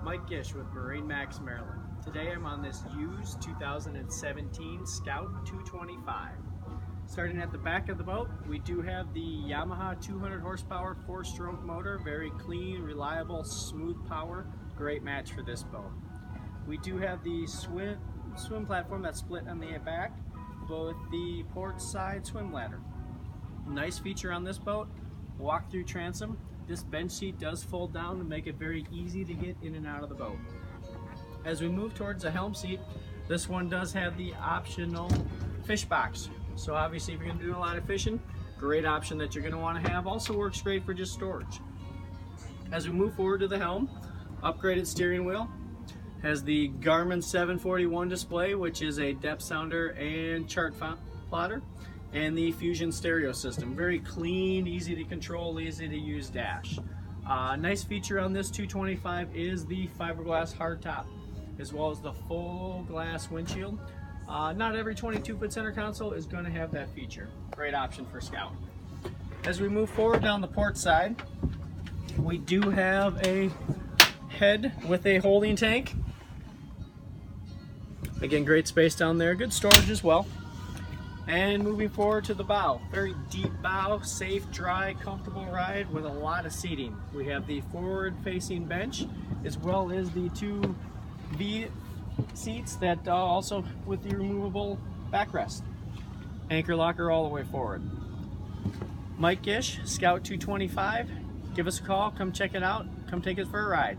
Mike Gish with MarineMax, Maryland. Today I'm on this used 2017 Scout 225. Starting at the back of the boat, we do have the Yamaha 200 horsepower 4-stroke motor. Very clean, reliable, smooth power. Great match for this boat. We do have the swim platform that's split on the back, both the port side swim ladder. Nice feature on this boat, walk-through transom. This bench seat does fold down to make it very easy to get in and out of the boat. As we move towards the helm seat, this one does have the optional fish box. So obviously if you're going to do a lot of fishing, great option that you're going to want to have. Also works great for just storage. As we move forward to the helm, upgraded steering wheel. Has the Garmin 741 display, which is a depth sounder and chart plotter, and the Fusion stereo system. Very clean, easy to control, easy to use dash. Nice feature on this 225 is the fiberglass hardtop, as well as the full glass windshield. Not every 22-foot center console is going to have that feature. Great option for Scout. As we move forward down the port side, we do have a head with a holding tank. Again, great space down there, good storage as well. And moving forward to the bow, very deep bow, safe, dry, comfortable ride with a lot of seating. We have the forward-facing bench, as well as the two V seats that also with the removable backrest. Anchor locker all the way forward. Mike Gish, Scout 225. Give us a call, come check it out, come take us for a ride.